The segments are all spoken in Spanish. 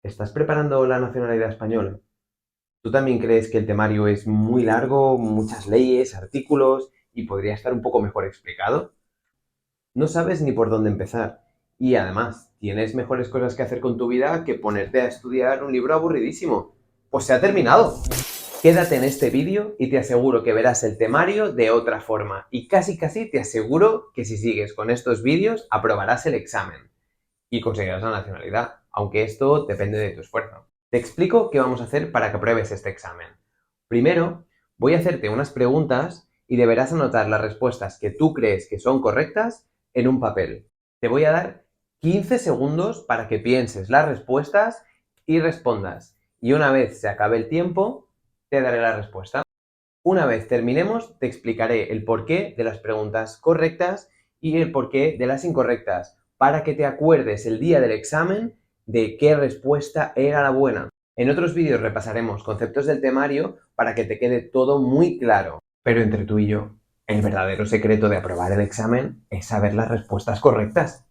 ¿Estás preparando la nacionalidad española? ¿Tú también crees que el temario es muy largo, muchas leyes, artículos y podría estar un poco mejor explicado? No sabes ni por dónde empezar. Y además, tienes mejores cosas que hacer con tu vida que ponerte a estudiar un libro aburridísimo. Pues se ha terminado. Quédate en este vídeo y te aseguro que verás el temario de otra forma. Y casi te aseguro que si sigues con estos vídeos aprobarás el examen y conseguirás la nacionalidad, aunque esto depende de tu esfuerzo. Te explico qué vamos a hacer para que apruebes este examen. Primero, voy a hacerte unas preguntas y deberás anotar las respuestas que tú crees que son correctas en un papel. Te voy a dar 15 segundos para que pienses las respuestas y respondas. Y una vez se acabe el tiempo, te daré la respuesta. Una vez terminemos, te explicaré el porqué de las preguntas correctas y el porqué de las incorrectas, para que te acuerdes el día del examen de qué respuesta era la buena. En otros vídeos repasaremos conceptos del temario para que te quede todo muy claro. Pero entre tú y yo, el verdadero secreto de aprobar el examen es saber las respuestas correctas.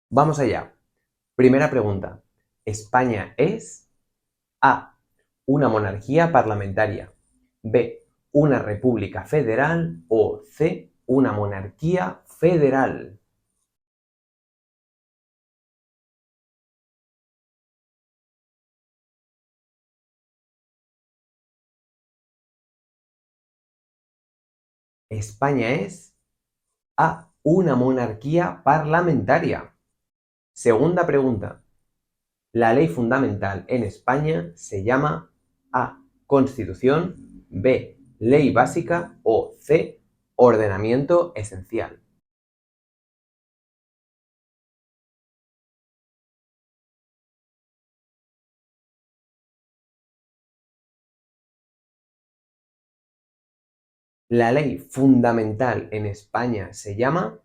Vamos allá. Primera pregunta. ¿España es A, una monarquía parlamentaria? B, una república federal o C, una monarquía federal? España es A, una monarquía parlamentaria. Segunda pregunta. La ley fundamental en España se llama A, Constitución, B, Ley básica o C, ordenamiento esencial. La ley fundamental en España se llama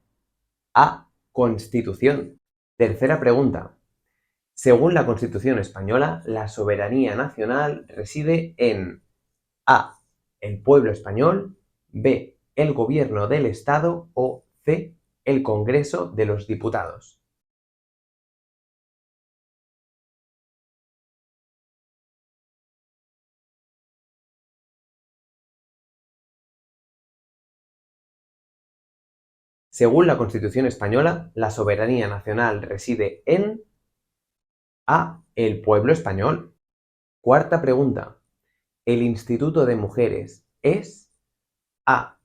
A, Constitución. Tercera pregunta. Según la Constitución española, la soberanía nacional reside en A, el pueblo español, B, el gobierno del Estado o C, el Congreso de los Diputados. Según la Constitución española, la soberanía nacional reside en A, el pueblo español. Cuarta pregunta. ¿El Instituto de Mujeres es A,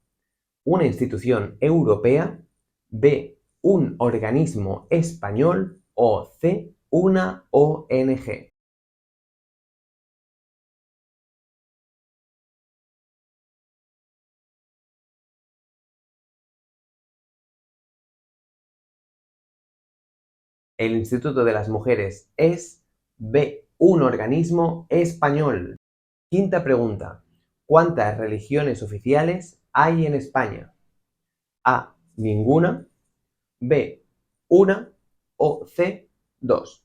una institución europea, B, un organismo español o C, una ONG? El Instituto de las Mujeres es B, un organismo español. Quinta pregunta. ¿Cuántas religiones oficiales hay en España? A, ninguna, B, una o C, dos.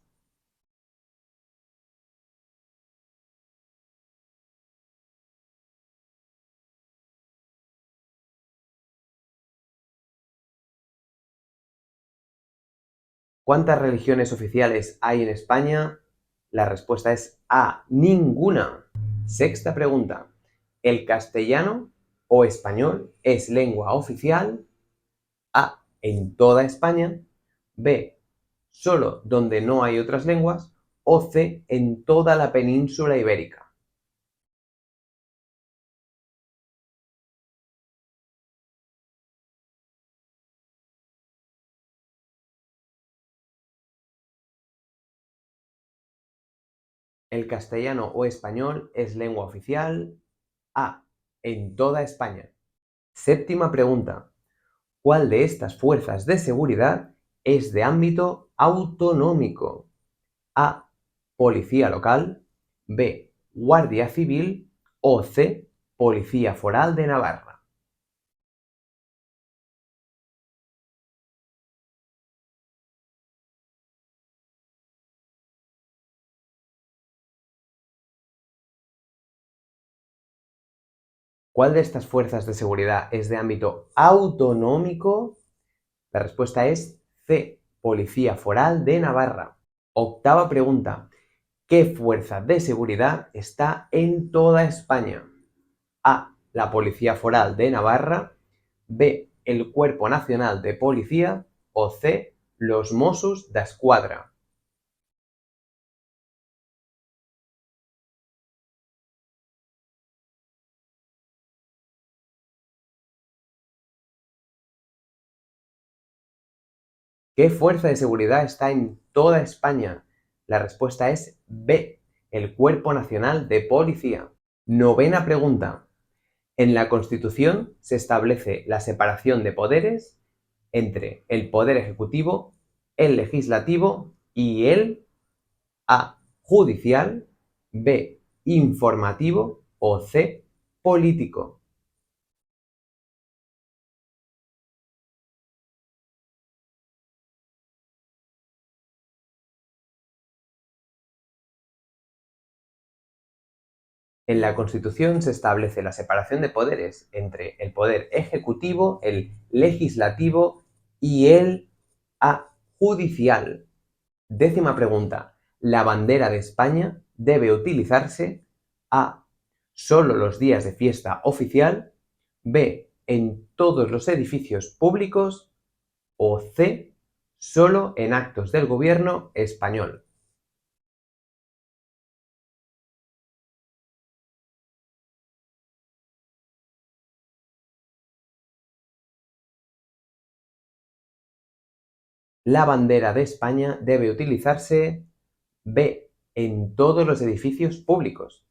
¿Cuántas religiones oficiales hay en España? La respuesta es A, ninguna. Sexta pregunta. ¿El castellano o español es lengua oficial? A, en toda España, B, solo donde no hay otras lenguas o C, en toda la península ibérica. ¿El castellano o español es lengua oficial? A, en toda España. Séptima pregunta. ¿Cuál de estas fuerzas de seguridad es de ámbito autonómico? A, Policía local, B, Guardia Civil o C, Policía Foral de Navarra. ¿Cuál de estas fuerzas de seguridad es de ámbito autonómico? La respuesta es C, Policía Foral de Navarra. Octava pregunta. ¿Qué fuerza de seguridad está en toda España? A. La Policía Foral de Navarra. B. El Cuerpo Nacional de Policía. O C. Los Mossos d'Esquadra. ¿Qué fuerza de seguridad está en toda España? La respuesta es B. El Cuerpo Nacional de Policía. Novena pregunta. En la Constitución se establece la separación de poderes entre el Poder Ejecutivo, el Legislativo y el A. Judicial, B. Informativo o C. Político. En la Constitución se establece la separación de poderes entre el Poder Ejecutivo, el Legislativo y el A. Judicial. Décima pregunta. La bandera de España debe utilizarse A. Solo los días de fiesta oficial, B. En todos los edificios públicos o C. Solo en actos del gobierno español. La bandera de España debe utilizarse B. En todos los edificios públicos.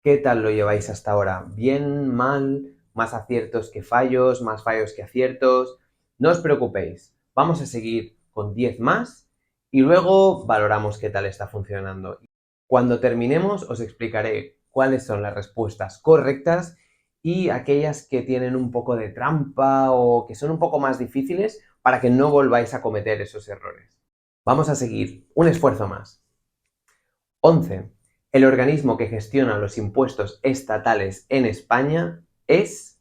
¿Qué tal lo lleváis hasta ahora? ¿Bien? ¿Mal? ¿Más aciertos que fallos? ¿Más fallos que aciertos? No os preocupéis, vamos a seguir con 10 más y luego valoramos qué tal está funcionando. Cuando terminemos os explicaré cuáles son las respuestas correctas y aquellas que tienen un poco de trampa o que son un poco más difíciles para que no volváis a cometer esos errores. Vamos a seguir, un esfuerzo más. 11. El organismo que gestiona los impuestos estatales en España es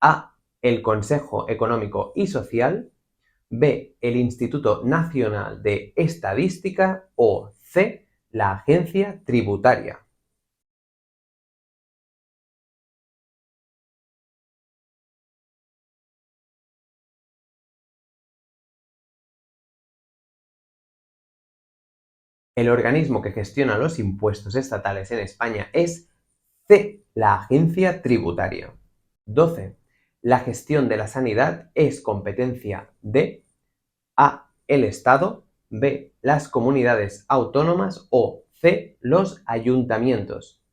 A. El Consejo Económico y Social, B. El Instituto Nacional de Estadística o C. La Agencia Tributaria. El organismo que gestiona los impuestos estatales en España es C. La Agencia Tributaria. 12. La gestión de la sanidad es competencia de A. El Estado, B. Las comunidades autónomas o C. Los ayuntamientos.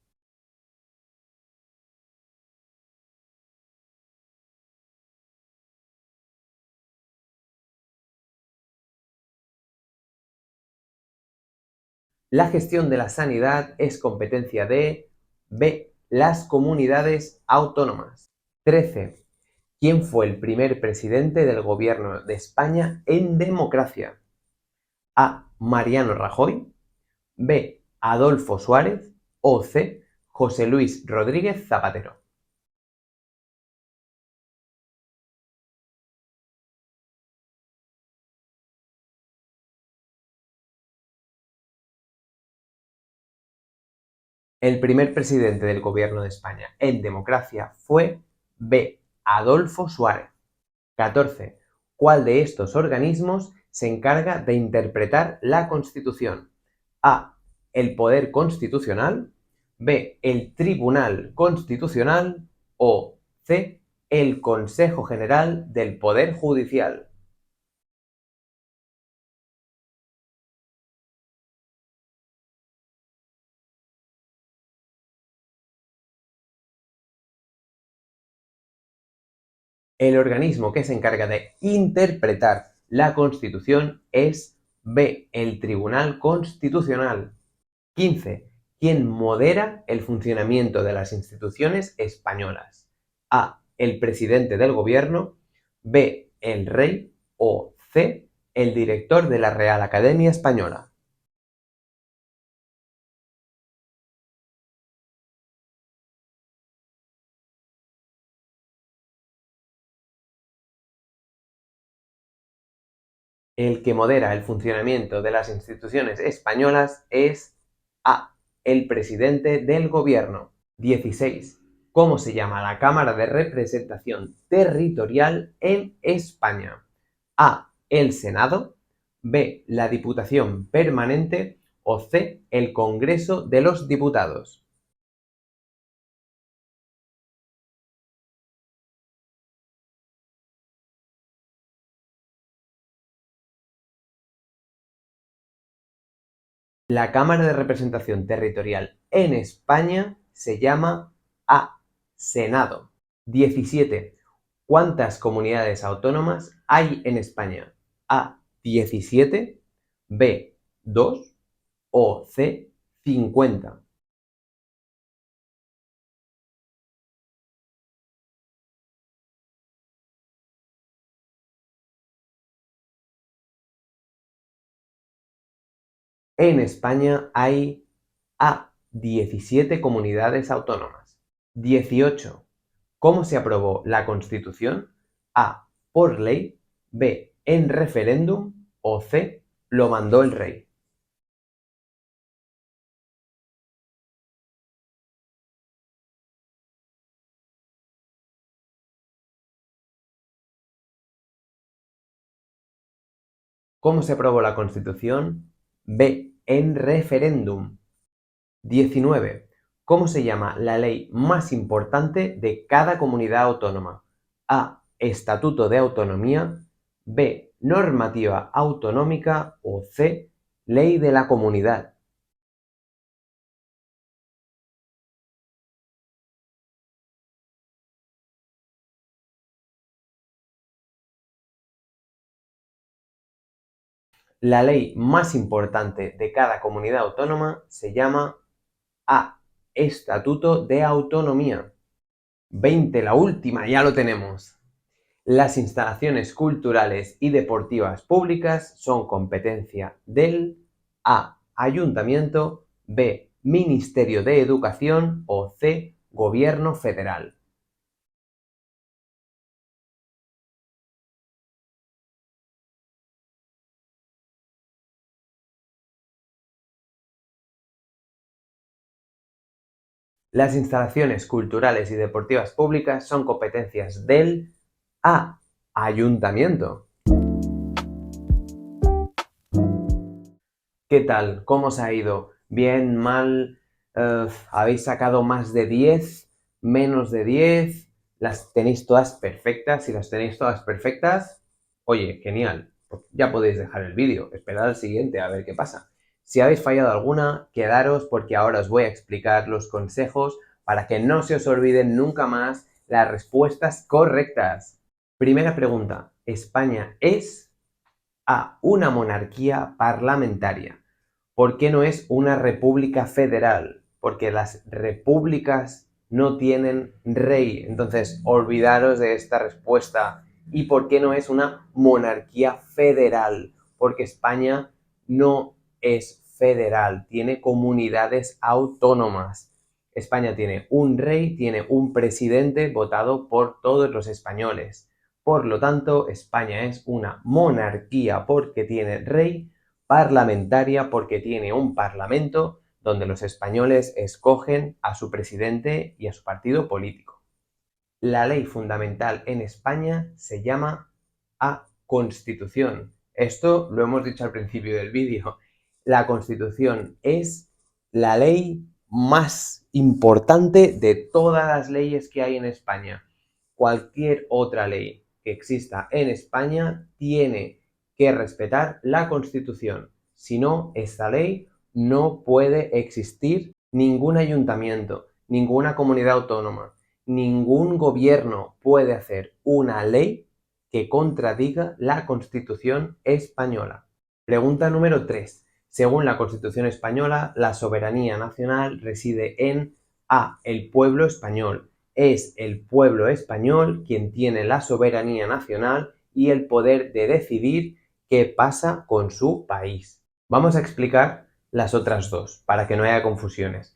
La gestión de la sanidad es competencia de B. Las comunidades autónomas. 13. ¿Quién fue el primer presidente del gobierno de España en democracia? A. Mariano Rajoy, B. Adolfo Suárez o C. José Luis Rodríguez Zapatero. El primer presidente del gobierno de España en democracia fue B. Adolfo Suárez. 14. ¿Cuál de estos organismos se encarga de interpretar la Constitución? A. El Poder Constitucional, B. El Tribunal Constitucional o C. El Consejo General del Poder Judicial. El organismo que se encarga de interpretar la Constitución es B. El Tribunal Constitucional. 15. ¿Quién modera el funcionamiento de las instituciones españolas? A. El presidente del gobierno, B. El rey o C. El director de la Real Academia Española. El que modera el funcionamiento de las instituciones españolas es A. El presidente del gobierno. 16. ¿Cómo se llama la Cámara de Representación Territorial en España? A. El Senado. B. La Diputación Permanente. O C. El Congreso de los Diputados. La Cámara de Representación Territorial en España se llama A. Senado. 17. ¿Cuántas comunidades autónomas hay en España? A. 17. B. 2. O C. 50. En España hay A. 17 comunidades autónomas. 18. ¿Cómo se aprobó la Constitución? A. Por ley. B. En referéndum. O C. Lo mandó el rey. ¿Cómo se aprobó la Constitución? B. En referéndum. 19. ¿Cómo se llama la ley más importante de cada comunidad autónoma? A. Estatuto de Autonomía. B. Normativa autonómica. O C. Ley de la comunidad. La ley más importante de cada comunidad autónoma se llama A. Estatuto de Autonomía. 20. La última, ya lo tenemos. Las instalaciones culturales y deportivas públicas son competencia del A. Ayuntamiento. B. Ministerio de Educación. O C. Gobierno federal. Las instalaciones culturales y deportivas públicas son competencias del A. Ayuntamiento. ¿Qué tal? ¿Cómo os ha ido? ¿Bien? ¿Mal? ¿Habéis sacado más de 10? ¿Menos de 10? ¿Las tenéis todas perfectas? Si las tenéis todas perfectas, oye, genial. Pues ya podéis dejar el vídeo, esperad al siguiente a ver qué pasa. Si habéis fallado alguna, quedaros porque ahora os voy a explicar los consejos para que no se os olviden nunca más las respuestas correctas. Primera pregunta. ¿España es A. Una monarquía parlamentaria? ¿Por qué no es una república federal? Porque las repúblicas no tienen rey. Entonces, olvidaros de esta respuesta. ¿Y por qué no es una monarquía federal? Porque España no es federal, tiene comunidades autónomas. España tiene un rey, tiene un presidente votado por todos los españoles. Por lo tanto, España es una monarquía porque tiene rey, parlamentaria porque tiene un parlamento donde los españoles escogen a su presidente y a su partido político. La ley fundamental en España se llama Constitución. Esto lo hemos dicho al principio del vídeo. La Constitución es la ley más importante de todas las leyes que hay en España. Cualquier otra ley que exista en España tiene que respetar la Constitución. Si no, esta ley no puede existir ningún ayuntamiento, ninguna comunidad autónoma, ningún gobierno puede hacer una ley que contradiga la Constitución española. Pregunta número 3. Según la Constitución española, la soberanía nacional reside en A. El pueblo español. Es el pueblo español quien tiene la soberanía nacional y el poder de decidir qué pasa con su país. Vamos a explicar las otras dos para que no haya confusiones.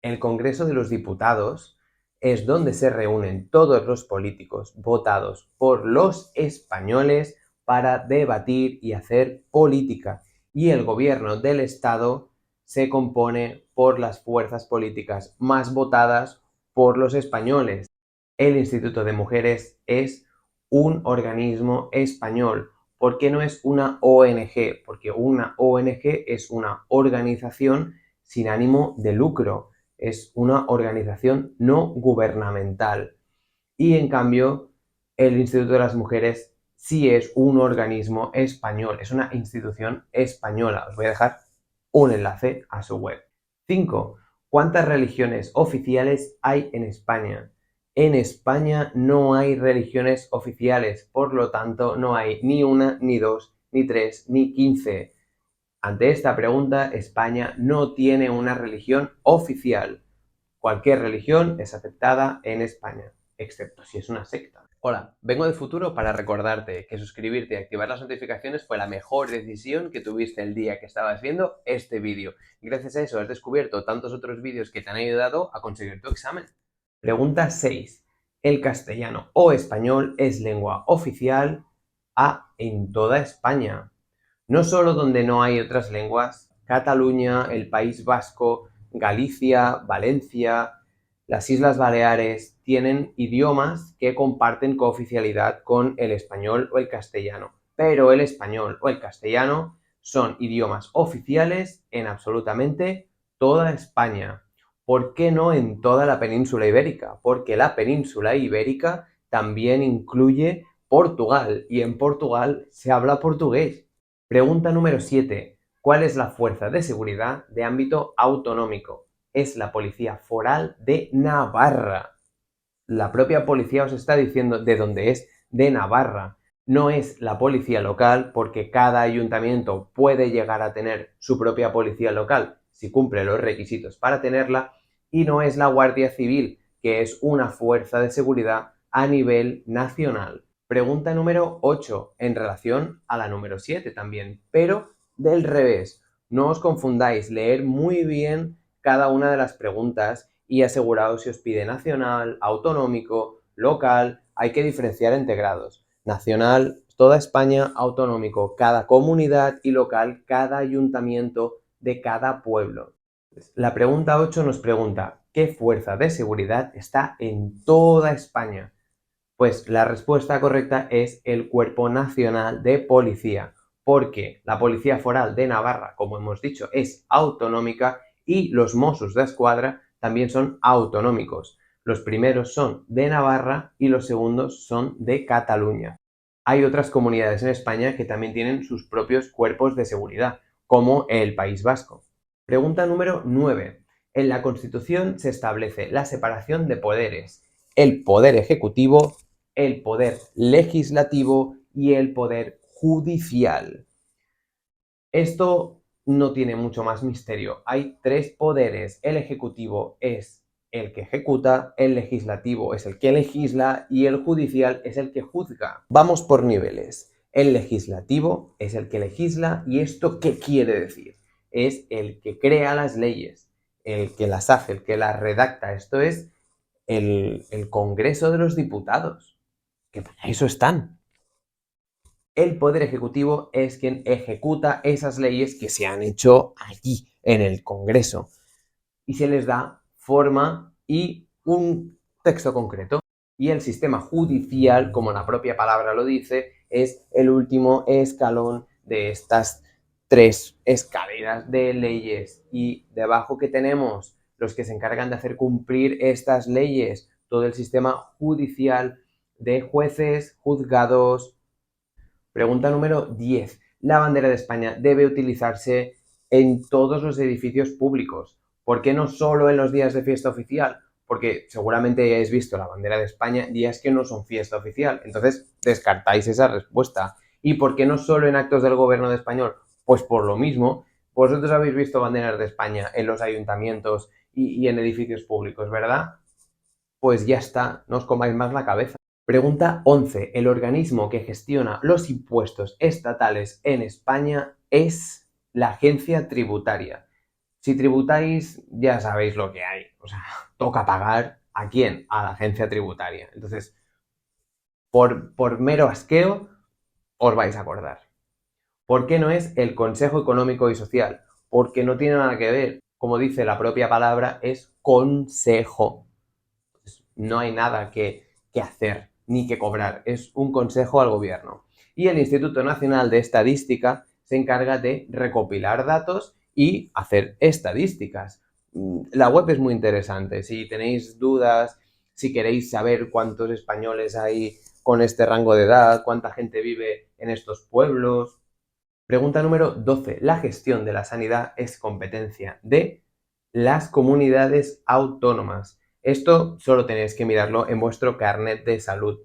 El Congreso de los Diputados es donde se reúnen todos los políticos votados por los españoles para debatir y hacer política. Y el gobierno del Estado se compone por las fuerzas políticas más votadas por los españoles. El Instituto de Mujeres es un organismo español. ¿Por qué no es una ONG? Porque una ONG es una organización sin ánimo de lucro. Es una organización no gubernamental. Y en cambio, el Instituto de las Mujeres sí es un organismo español, es una institución española. Os voy a dejar un enlace a su web. 5. ¿Cuántas religiones oficiales hay en España? En España no hay religiones oficiales, por lo tanto no hay ni una, ni dos, ni tres, ni 15. Ante esta pregunta, España no tiene una religión oficial. Cualquier religión es aceptada en España, excepto si es una secta. Hola, vengo del futuro para recordarte que suscribirte y activar las notificaciones fue la mejor decisión que tuviste el día que estabas viendo este vídeo. Gracias a eso has descubierto tantos otros vídeos que te han ayudado a conseguir tu examen. Pregunta 6. ¿El castellano o español es lengua oficial en toda España? No solo donde no hay otras lenguas, Cataluña, el País Vasco, Galicia, Valencia, las Islas Baleares tienen idiomas que comparten cooficialidad con el español o el castellano, pero el español o el castellano son idiomas oficiales en absolutamente toda España. ¿Por qué no en toda la península ibérica? Porque la península ibérica también incluye Portugal y en Portugal se habla portugués. Pregunta número 7. ¿Cuál es la fuerza de seguridad de ámbito autonómico? Es la Policía Foral de Navarra. La propia policía os está diciendo de dónde es, de Navarra. No es la policía local porque cada ayuntamiento puede llegar a tener su propia policía local si cumple los requisitos para tenerla, y no es la Guardia Civil, que es una fuerza de seguridad a nivel nacional. Pregunta número 8, en relación a la número 7 también, pero del revés. No os confundáis, leer muy bien cada una de las preguntas y aseguraos si os pide nacional, autonómico, local. Hay que diferenciar entre grados. Nacional, toda España; autonómico, cada comunidad; y local, cada ayuntamiento de cada pueblo. La pregunta 8 nos pregunta, ¿qué fuerza de seguridad está en toda España? Pues la respuesta correcta es el Cuerpo Nacional de Policía, porque la Policía Foral de Navarra, como hemos dicho, es autonómica y los Mossos de Escuadra también son autonómicos. Los primeros son de Navarra y los segundos son de Cataluña. Hay otras comunidades en España que también tienen sus propios cuerpos de seguridad, como el País Vasco. Pregunta número 9. En la Constitución se establece la separación de poderes: el poder ejecutivo, el poder legislativo y el poder judicial. Esto no tiene mucho más misterio. Hay tres poderes. El ejecutivo es el que ejecuta, el legislativo es el que legisla y el judicial es el que juzga. Vamos por niveles. El legislativo es el que legisla. ¿Y esto qué quiere decir? Es el que crea las leyes, el que las hace, el que las redacta. Esto es el Congreso de los Diputados, que para eso están. El poder ejecutivo es quien ejecuta esas leyes que se han hecho allí, en el Congreso, y se les da forma y un texto concreto. Y el sistema judicial, como la propia palabra lo dice, es el último escalón de estas tres escaleras de leyes. Y debajo, que tenemos los que se encargan de hacer cumplir estas leyes, todo el sistema judicial de jueces, juzgados. Pregunta número 10. La bandera de España debe utilizarse en todos los edificios públicos. ¿Por qué no solo en los días de fiesta oficial? Porque seguramente hayáis visto la bandera de España días que no son fiesta oficial. Entonces descartáis esa respuesta. ¿Y por qué no solo en actos del gobierno de español? Pues por lo mismo. Vosotros habéis visto banderas de España en los ayuntamientos y en edificios públicos, ¿verdad? Pues ya está, no os comáis más la cabeza. Pregunta 11. El organismo que gestiona los impuestos estatales en España es la Agencia Tributaria. Si tributáis, ya sabéis lo que hay. O sea, toca pagar ¿a quién? A la Agencia Tributaria. Entonces, por mero asqueo, os vais a acordar. ¿Por qué no es el Consejo Económico y Social? Porque no tiene nada que ver. Como dice la propia palabra, es consejo. No hay nada que hacer ni que cobrar. Es un consejo al gobierno. Y el Instituto Nacional de Estadística se encarga de recopilar datos y hacer estadísticas. La web es muy interesante. Si tenéis dudas, si queréis saber cuántos españoles hay con este rango de edad, cuánta gente vive en estos pueblos. Pregunta número 12. La gestión de la sanidad es competencia de las comunidades autónomas. Esto solo tenéis que mirarlo en vuestro carnet de salud.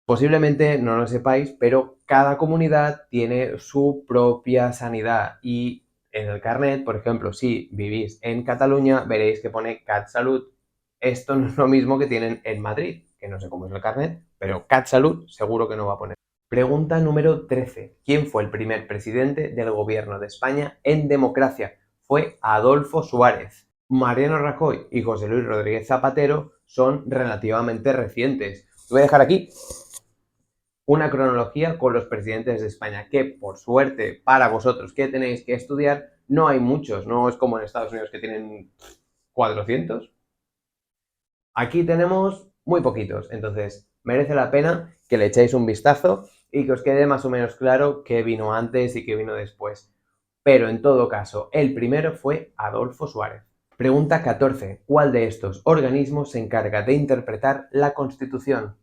Posiblemente no lo sepáis, pero cada comunidad tiene su propia sanidad y en el carnet, por ejemplo, si vivís en Cataluña, veréis que pone CatSalut. Esto no es lo mismo que tienen en Madrid, que no sé cómo es el carnet, pero CatSalut seguro que no va a poner. Pregunta número 13. ¿Quién fue el primer presidente del gobierno de España en democracia? Fue Adolfo Suárez. Mariano Rajoy y José Luis Rodríguez Zapatero son relativamente recientes. Te voy a dejar aquí una cronología con los presidentes de España, que por suerte para vosotros que tenéis que estudiar, no hay muchos, no es como en Estados Unidos que tienen 400. Aquí tenemos muy poquitos, entonces merece la pena que le echéis un vistazo y que os quede más o menos claro qué vino antes y qué vino después. Pero en todo caso, el primero fue Adolfo Suárez. Pregunta 14. ¿Cuál de estos organismos se encarga de interpretar la Constitución?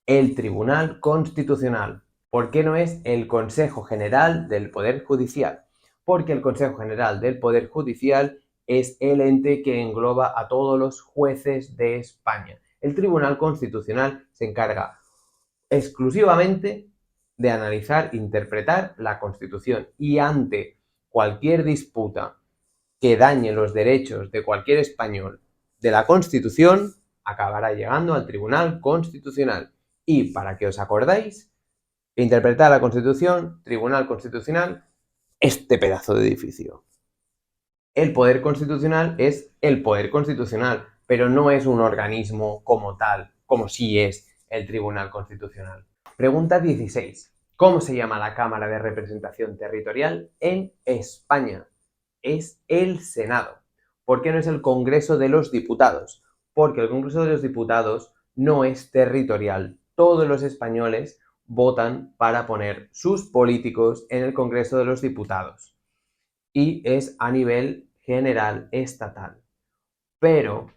El Tribunal Constitucional. ¿Por qué no es el Consejo General del Poder Judicial? Porque el Consejo General del Poder Judicial es el ente que engloba a todos los jueces de España. El Tribunal Constitucional se encarga exclusivamente de analizar, interpretar la Constitución y ante cualquier disputa que dañe los derechos de cualquier español de la Constitución, acabará llegando al Tribunal Constitucional. Y para que os acordáis, interpretar la Constitución, Tribunal Constitucional, este pedazo de edificio. El poder constitucional es el poder constitucional, pero no es un organismo como tal, como sí es el Tribunal Constitucional. Pregunta 16. ¿Cómo se llama la Cámara de Representación Territorial en España? Es el Senado. ¿Por qué no es el Congreso de los Diputados? Porque el Congreso de los Diputados no es territorial. Todos los españoles votan para poner sus políticos en el Congreso de los Diputados. Y es a nivel general estatal. Pero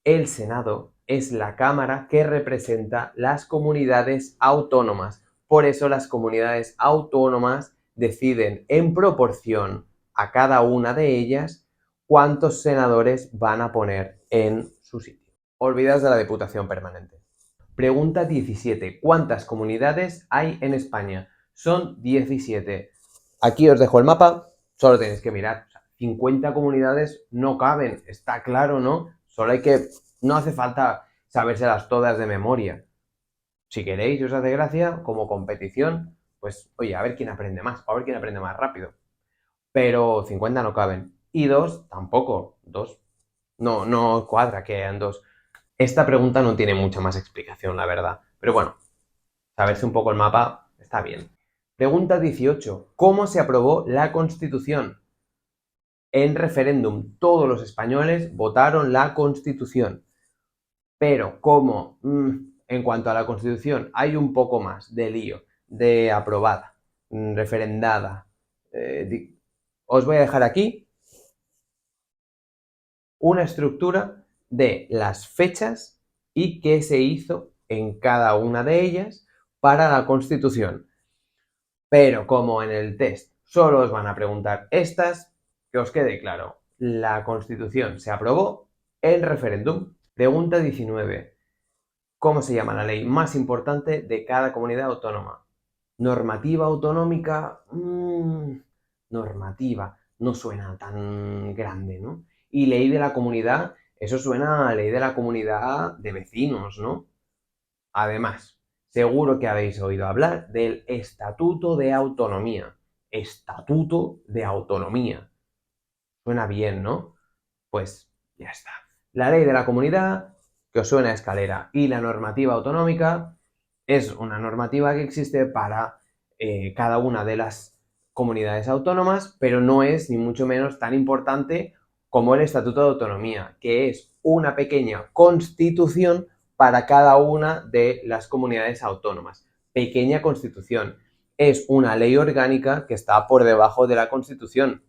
el Senado es la Cámara que representa las comunidades autónomas. Por eso las comunidades autónomas deciden en proporción a cada una de ellas cuántos senadores van a poner en su sitio. Olvidaos de la Diputación Permanente. Pregunta 17. ¿Cuántas comunidades hay en España? Son 17. Aquí os dejo el mapa, solo tenéis que mirar. 50 comunidades no caben, está claro, ¿no? Solo hay que... No hace falta sabérselas todas de memoria. Si queréis, os hace gracia, como competición, pues, oye, a ver quién aprende más, a ver quién aprende más rápido. Pero 50 no caben. Y 2 tampoco. 2 no cuadra que hayan 2. Esta pregunta no tiene mucha más explicación, la verdad. Pero bueno, saberse un poco el mapa está bien. Pregunta 18. ¿Cómo se aprobó la Constitución? En referéndum, todos los españoles votaron la Constitución. Pero como en cuanto a la Constitución hay un poco más de lío, de aprobada, referendada, os voy a dejar aquí una estructura de las fechas y qué se hizo en cada una de ellas para la Constitución. Pero como en el test solo os van a preguntar estas, que os quede claro, la Constitución se aprobó en referéndum. Pregunta 19. ¿Cómo se llama la ley más importante de cada comunidad autónoma? Normativa autonómica, normativa, no suena tan grande, ¿no? Y ley de la comunidad, eso suena a ley de la comunidad de vecinos, ¿no? Además, seguro que habéis oído hablar del Estatuto de Autonomía. Estatuto de Autonomía. Suena bien, ¿no? Pues ya está. La ley de la comunidad, que os suena a escalera, y la normativa autonómica es una normativa que existe para cada una de las comunidades autónomas, pero no es ni mucho menos tan importante como el Estatuto de Autonomía, que es una pequeña constitución para cada una de las comunidades autónomas. Pequeña constitución. Es una ley orgánica que está por debajo de la Constitución,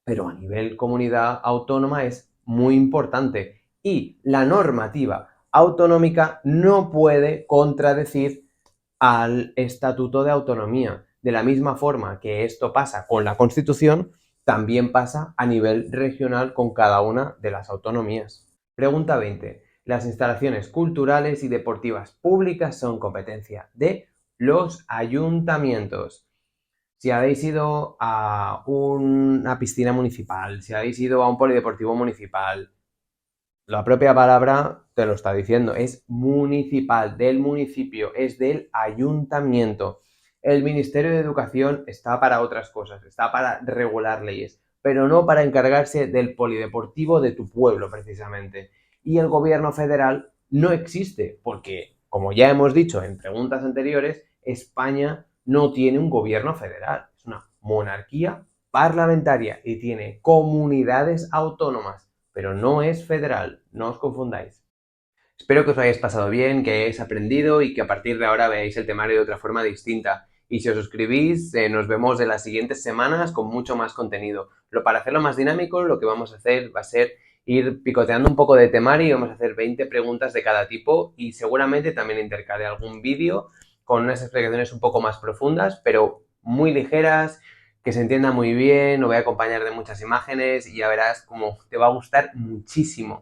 pero a nivel comunidad autónoma es muy importante y la normativa autonómica no puede contradecir al Estatuto de Autonomía. De la misma forma que esto pasa con la Constitución, también pasa a nivel regional con cada una de las autonomías. Pregunta 20. Las instalaciones culturales y deportivas públicas son competencia de los ayuntamientos. Si habéis ido a una piscina municipal, si habéis ido a un polideportivo municipal, la propia palabra te lo está diciendo, es municipal, del municipio, es del ayuntamiento. El Ministerio de Educación está para otras cosas, está para regular leyes, pero no para encargarse del polideportivo de tu pueblo, precisamente. Y el gobierno federal no existe, porque, como ya hemos dicho en preguntas anteriores, España no tiene un gobierno federal, es una monarquía parlamentaria y tiene comunidades autónomas, pero no es federal, no os confundáis. Espero que os lo hayáis pasado bien, que hayáis aprendido y que a partir de ahora veáis el temario de otra forma distinta. Y si os suscribís, nos vemos en las siguientes semanas con mucho más contenido. Para hacerlo más dinámico, lo que vamos a hacer va a ser ir picoteando un poco de temario y vamos a hacer 20 preguntas de cada tipo y seguramente también intercale algún vídeo con unas explicaciones un poco más profundas, pero muy ligeras, que se entienda muy bien, lo voy a acompañar de muchas imágenes y ya verás cómo te va a gustar muchísimo.